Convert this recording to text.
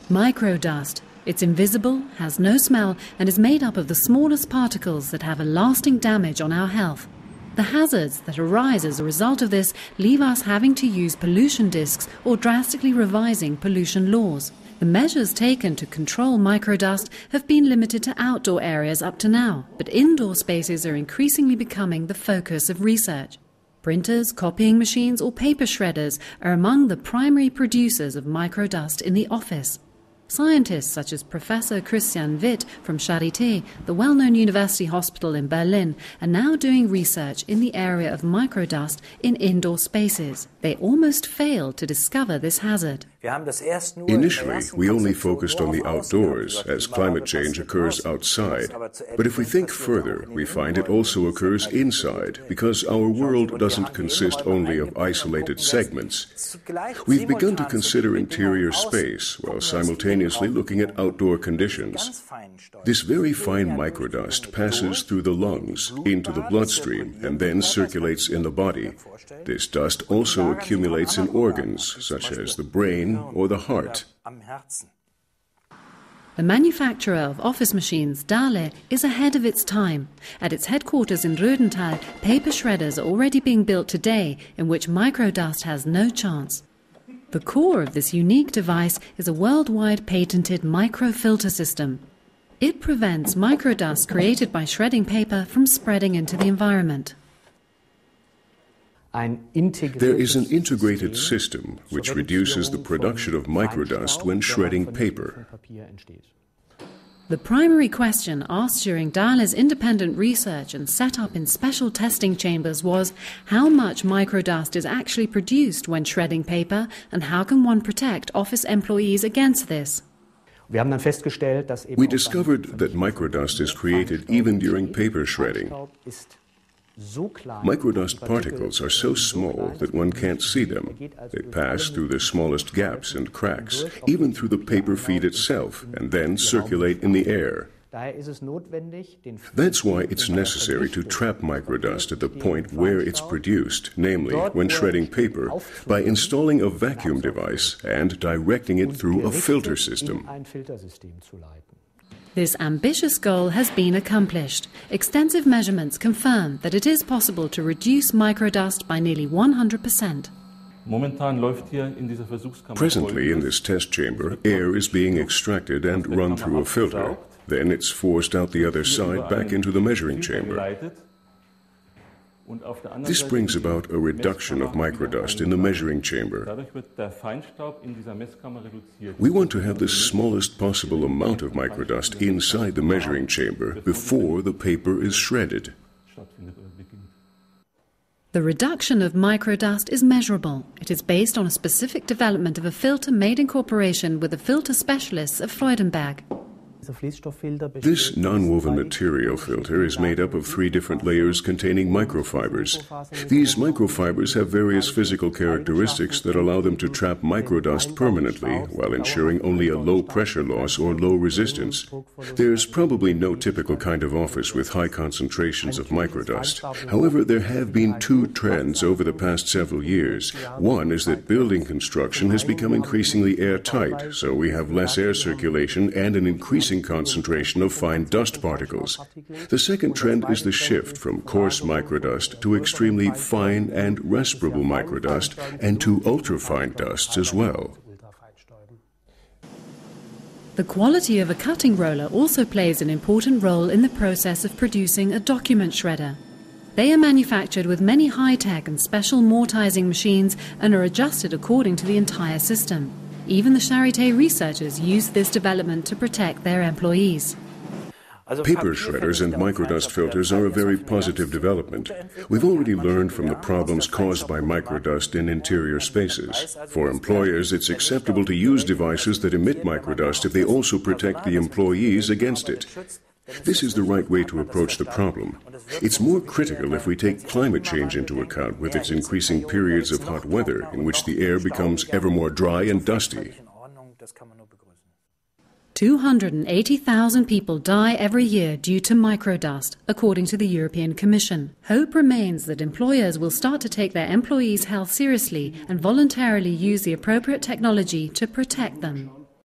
Microdust. It's invisible, has no smell, and is made up of the smallest particles that have a lasting damage on our health. The hazards that arise as a result of this leave us having to use pollution discs or drastically revising pollution laws. The measures taken to control microdust have been limited to outdoor areas up to now, but indoor spaces are increasingly becoming the focus of research. Printers, copying machines or paper shredders are among the primary producers of microdust in the office. Scientists such as Professor Christian Witt from Charité, the well-known university hospital in Berlin, are now doing research in the area of microdust in indoor spaces. They almost failed to discover this hazard. Initially, we only focused on the outdoors, as climate change occurs outside. But if we think further, we find it also occurs inside, because our world doesn't consist only of isolated segments. We've begun to consider interior space, while simultaneously looking at outdoor conditions. This very fine microdust passes through the lungs, into the bloodstream, and then circulates in the body. This dust also accumulates in organs, such as the brain or the heart. The manufacturer of office machines, DAHLE, is ahead of its time. At its headquarters in Rödental, paper shredders are already being built today in which microdust has no chance. The core of this unique device is a worldwide patented microfilter system. It prevents microdust created by shredding paper from spreading into the environment. There is an integrated system which reduces the production of microdust when shredding paper. The primary question asked during DAHLE's independent research and set up in special testing chambers was how much microdust is actually produced when shredding paper and how can one protect office employees against this? We discovered that microdust is created even during paper shredding. Microdust particles are so small that one can't see them. They pass through the smallest gaps and cracks, even through the paper feed itself, and then circulate in the air. That's why it's necessary to trap microdust at the point where it's produced, namely when shredding paper, by installing a vacuum device and directing it through a filter system. This ambitious goal has been accomplished. Extensive measurements confirm that it is possible to reduce microdust by nearly 100%. Presently, in this test chamber, air is being extracted and run through a filter. Then it's forced out the other side back into the measuring chamber. This brings about a reduction of microdust in the measuring chamber. We want to have the smallest possible amount of microdust inside the measuring chamber before the paper is shredded. The reduction of microdust is measurable. It is based on a specific development of a filter made in cooperation with the filter specialists of Freudenberg. This non-woven material filter is made up of 3 different layers containing microfibers. These microfibers have various physical characteristics that allow them to trap microdust permanently while ensuring only a low pressure loss or low resistance. There's probably no typical kind of office with high concentrations of microdust. However, there have been 2 trends over the past several years. One is that building construction has become increasingly airtight, so we have less air circulation and an increasing concentration of fine dust particles. The second trend is the shift from coarse microdust to extremely fine and respirable microdust and to ultrafine dusts as well. The quality of a cutting roller also plays an important role in the process of producing a document shredder. They are manufactured with many high-tech and special mortising machines and are adjusted according to the entire system. Even the Charité researchers use this development to protect their employees. Paper shredders and microdust filters are a very positive development. We've already learned from the problems caused by microdust in interior spaces. For employers, it's acceptable to use devices that emit microdust if they also protect the employees against it. This is the right way to approach the problem. It's more critical if we take climate change into account with its increasing periods of hot weather in which the air becomes ever more dry and dusty. 280,000 people die every year due to microdust, according to the European Commission. Hope remains that employers will start to take their employees' health seriously and voluntarily use the appropriate technology to protect them.